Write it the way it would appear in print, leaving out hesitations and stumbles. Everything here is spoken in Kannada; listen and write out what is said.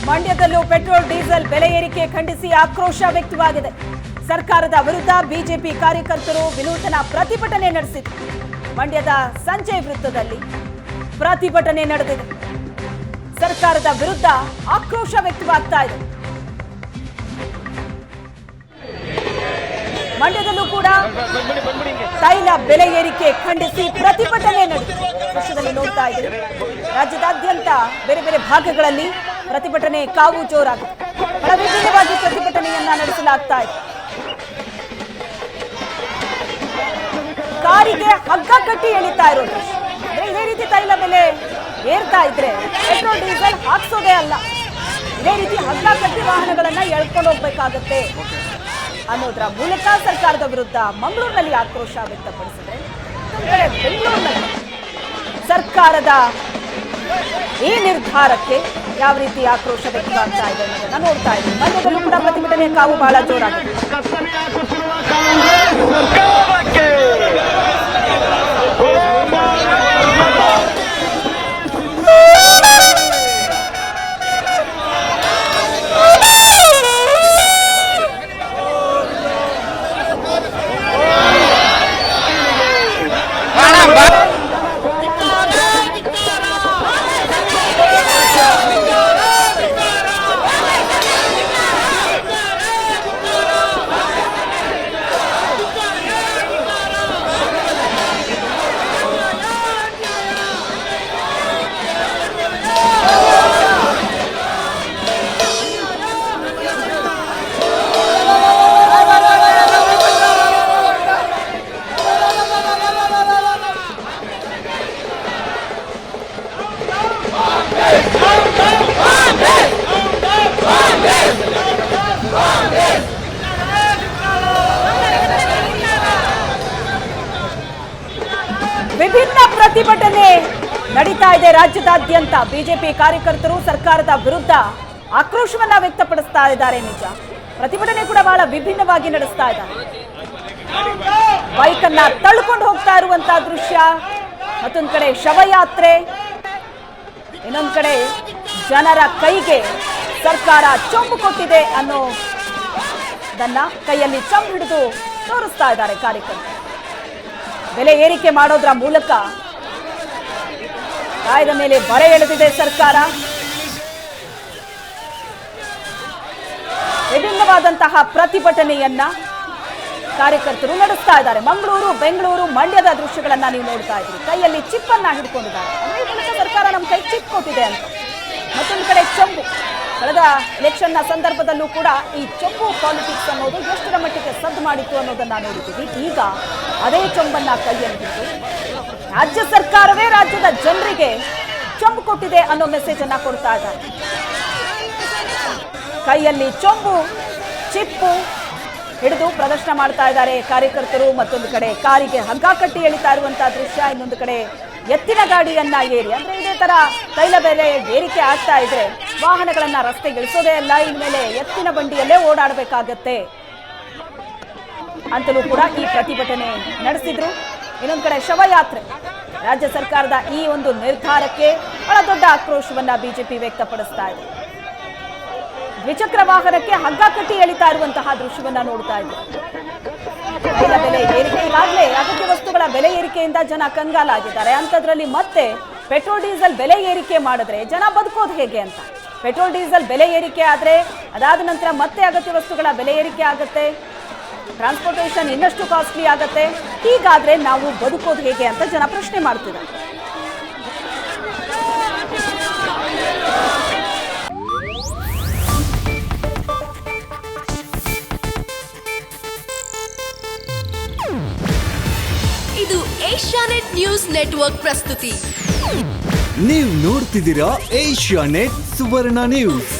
ಮಂಡ್ಯದಲ್ಲೂ ಪೆಟ್ರೋಲ್ ಡೀಸೆಲ್ ಬೆಲೆ ಏರಿಕೆ ಖಂಡಿಸಿ ಆಕ್ರೋಶ ವ್ಯಕ್ತವಾಗಿದೆ. ಸರ್ಕಾರದ ವಿರುದ್ಧ ಬಿಜೆಪಿ ಕಾರ್ಯಕರ್ತರು ವಿನೂತನ ಪ್ರತಿಭಟನೆ ನಡೆಸಿದರು. ಮಂಡ್ಯದ ಸಂಜಯ್ ವೃತ್ತದಲ್ಲಿ ಪ್ರತಿಭಟನೆ ನಡೆದಿದೆ. ಸರ್ಕಾರದ ವಿರುದ್ಧ ಆಕ್ರೋಶ ವ್ಯಕ್ತವಾಗ್ತಾ ಇದೆ. ಮಂಡ್ಯದಲ್ಲೂ ಕೂಡ ತೈಲ ಬೆಲೆ ಏರಿಕೆ ಖಂಡಿಸಿ ಪ್ರತಿಭಟನೆ ನಡೆದಿದೆ. ದೃಶ್ಯದಲ್ಲಿ ನೋಡ್ತಾ ಇದ್ದೀರಿ, ರಾಜ್ಯದಾದ್ಯಂತ ಬೇರೆ ಬೇರೆ ಭಾಗಗಳಲ್ಲಿ ಪ್ರತಿಭಟನೆ ಕಾವು ಜೋರಾಗಿದೆ. ಬಹಳ ವಿಭಿನ್ನವಾಗಿ ಪ್ರತಿಭಟನೆಯನ್ನ ನಡೆಸಲಾಗ್ತಾ ಇದೆ. ಕಾರಿಗೆ ಹಗ್ಗ ಕಟ್ಟಿ ಎಳಿತಾ ಇರೋ ದೃಶ್ಯ. ಅಂದ್ರೆ ಇದೇ ರೀತಿ ತೈಲ ಬೆಲೆ ಏರ್ತಾ ಇದ್ರೆ ಪೆಟ್ರೋಲ್ ಡೀಸೆಲ್ ಹಾಕ್ಸೋದೇ ಅಲ್ಲ, ಇದೇ ರೀತಿ ಹಗ್ಗ ಕಟ್ಟಿ ವಾಹನಗಳನ್ನ ಎಳ್ಕೊಂಡು ಹೋಗ್ಬೇಕಾಗತ್ತೆ ಅನ್ನೋದ್ರ ಮೂಲಕ ಸರ್ಕಾರದ ವಿರುದ್ಧ ಮಂಗಳೂರಿನಲ್ಲಿ ಆಕ್ರೋಶ ವ್ಯಕ್ತಪಡಿಸಿದ್ರೆ, ಬೆಂಗಳೂರಿನಲ್ಲಿ ಸರ್ಕಾರದ ಈ ನಿರ್ಧಾರಕ್ಕೆ ಯಾವ ರೀತಿ ಆಕ್ರೋಶ ವ್ಯಕ್ತವಾಗ್ತಾ ಇದೆ ಅನ್ನೋದನ್ನ ನೋಡ್ತಾ ಇದ್ದೀವಿ. ಮಂಡ್ಯದಲ್ಲೂ ಕೂಡ ಪ್ರತಿಭಟನೆ ಕಾವು ಬಹಳ ಜೋರಾಗಿದೆ. ವಿಭಿನ್ನ ಪ್ರತಿಭಟನೆ ನಡೀತಾ ಇದೆ ರಾಜ್ಯದಾದ್ಯಂತ. ಬಿಜೆಪಿ ಕಾರ್ಯಕರ್ತರು ಸರ್ಕಾರದ ವಿರುದ್ಧ ಆಕ್ರೋಶವನ್ನ ವ್ಯಕ್ತಪಡಿಸ್ತಾ ಇದ್ದಾರೆ. ನಿಜ, ಪ್ರತಿಭಟನೆ ಕೂಡ ಬಹಳ ವಿಭಿನ್ನವಾಗಿ ನಡೆಸ್ತಾ ಇದ್ದಾರೆ. ಬೈಕ್ ಅನ್ನ ತಳ್ಳಿಕೊಂಡು ಹೋಗ್ತಾ ಇರುವಂತಹ ದೃಶ್ಯ, ಮತ್ತೊಂದು ಕಡೆ ಶವಯಾತ್ರೆ, ಇನ್ನೊಂದು ಕಡೆ ಜನರ ಕೈಗೆ ಸರ್ಕಾರ ಚೊಂಬು ಕೊಟ್ಟಿದೆ ಅನ್ನೋದನ್ನ ಕೈಯಲ್ಲಿ ಚಂಬು ಹಿಡಿದು ತೋರಿಸ್ತಾ ಇದ್ದಾರೆ ಕಾರ್ಯಕರ್ತರು. ಬೆಲೆ ಏರಿಕೆ ಮಾಡೋದ್ರ ಮೂಲಕ ಕಾಯ್ದ ಮೇಲೆ ಬರೆ ಎಳೆದಿದೆ ಸರ್ಕಾರ. ವಿಭಿನ್ನವಾದಂತಹ ಪ್ರತಿಭಟನೆಯನ್ನ ಕಾರ್ಯಕರ್ತರು ನಡೆಸ್ತಾ ಇದ್ದಾರೆ. ಮಂಗಳೂರು, ಬೆಂಗಳೂರು, ಮಂಡ್ಯದ ದೃಶ್ಯಗಳನ್ನ ನೀವು ನೋಡ್ತಾ ಇದ್ದೀರಿ. ಕೈಯಲ್ಲಿ ಚಿಪ್ ಅನ್ನ ಹಿಡ್ಕೊಂಡಿದ್ದಾರೆ. ಈ ಮೂಲಕ ಸರ್ಕಾರ ನಮ್ಮ ಕೈ ಚಿಪ್ ಕೊಟ್ಟಿದೆ ಅಂತ. ಮತ್ತೊಂದು ಕಡೆ ಚೊಂಬು. ಕಳೆದ ಎಲೆಕ್ಷನ್ನ ಸಂದರ್ಭದಲ್ಲೂ ಕೂಡ ಈ ಚೊಂಬು ಪಾಲಿಟಿಕ್ಸ್ ಅನ್ನೋದು ಎಷ್ಟರ ಮಟ್ಟಿಗೆ ಸದ್ದು ಮಾಡಿತ್ತು ಅನ್ನೋದನ್ನ ನೋಡಿದ್ದೀವಿ. ಈಗ ಅದೇ ಚೊಂಬನ್ನ ಕೈಯಲ್ಲಿ ಹಿಡಿದು ರಾಜ್ಯ ಸರ್ಕಾರವೇ ರಾಜ್ಯದ ಜನರಿಗೆ ಚೊಂಬು ಕೊಟ್ಟಿದೆ ಅನ್ನೋ ಮೆಸೇಜ್ ಅನ್ನ ಕೊಡ್ತಾ ಇದ್ದಾರೆ. ಕೈಯಲ್ಲಿ ಚೊಂಬು, ಚಿಪ್ಪು ಹಿಡಿದು ಪ್ರದರ್ಶನ ಮಾಡ್ತಾ ಇದ್ದಾರೆ ಕಾರ್ಯಕರ್ತರು. ಮತ್ತೊಂದು ಕಡೆ ಕಾರಿಗೆ ಹಗ್ಗ ಕಟ್ಟಿ ಎಳಿತಾ ಇರುವಂತಹ ದೃಶ್ಯ, ಇನ್ನೊಂದು ಕಡೆ ಎತ್ತಿನ ಗಾಡಿಯನ್ನ ಏರಿ, ಅಂದ್ರೆ ಇದೇ ತರ ತೈಲ ಬೆಲೆ ಏರಿಕೆ ಆಗ್ತಾ ಇದ್ರೆ ವಾಹನಗಳನ್ನ ರಸ್ತೆಗೆ ಇಳಿಸೋದೇ ಅಲ್ಲ, ಇನ್ಮೇಲೆ ಎತ್ತಿನ ಬಂಡಿಯಲ್ಲೇ ಓಡಾಡಬೇಕಾಗತ್ತೆ ಅಂತಲೂ ಕೂಡ ಈ ಪ್ರತಿಭಟನೆ ನಡೆಸಿದ್ರು. ಇನ್ನೊಂದು ಕಡೆ ಶವಯಾತ್ರೆ. ರಾಜ್ಯ ಸರ್ಕಾರದ ಈ ಒಂದು ನಿರ್ಧಾರಕ್ಕೆ ಬಹಳ ದೊಡ್ಡ ಆಕ್ರೋಶವನ್ನ ಬಿಜೆಪಿ ವ್ಯಕ್ತಪಡಿಸ್ತಾ ಇದೆ. ದ್ವಿಚಕ್ರ ವಾಹನಕ್ಕೆ ಹಗ್ಗ ಕಟ್ಟಿ ಎಳಿತಾ ಇರುವಂತಹ ದೃಶ್ಯವನ್ನ ನೋಡ್ತಾ ಇದ್ದೀವಿ. ತೈಲ ಬೆಲೆ ಏರಿಕೆ, ಈಗಾಗಲೇ ಅಗತ್ಯ ವಸ್ತುಗಳ ಬೆಲೆ ಏರಿಕೆಯಿಂದ ಜನ ಕಂಗಾಲಾಗಿದ್ದಾರೆ. ಅಂಥದ್ರಲ್ಲಿ ಮತ್ತೆ ಪೆಟ್ರೋಲ್ ಡೀಸೆಲ್ ಬೆಲೆ ಏರಿಕೆ ಮಾಡಿದ್ರೆ ಜನ ಬದುಕೋದು ಹೇಗೆ ಅಂತ. ಪೆಟ್ರೋಲ್ ಡೀಸೆಲ್ ಬೆಲೆ ಏರಿಕೆ ಆದರೆ ಅದಾದ ನಂತರ ಮತ್ತೆ ಅಗತ್ಯ ವಸ್ತುಗಳ ಬೆಲೆ ಏರಿಕೆ ಆಗುತ್ತೆ, ಟ್ರಾನ್ಸ್ಪೋರ್ಟೇಷನ್ ಇನ್ನಷ್ಟು ಕಾಸ್ಟ್ಲಿ ಆಗುತ್ತೆ. ಹೀಗಾದ್ರೆ ನಾವು ಬದುಕೋದು ಹೇಗೆ ಅಂತ ಜನ ಪ್ರಶ್ನೆ ಮಾಡ್ತಿದ್ದಾರೆ. ಇದು ಏಷ್ಯಾನೆಟ್ ನ್ಯೂಸ್ ನೆಟ್ವರ್ಕ್ ಪ್ರಸ್ತುತಿ. ನೀವು ನೋಡ್ತಿದ್ದೀರಾ ಏಷ್ಯಾನೆಟ್ ಸುವರ್ಣ ನ್ಯೂಸ್.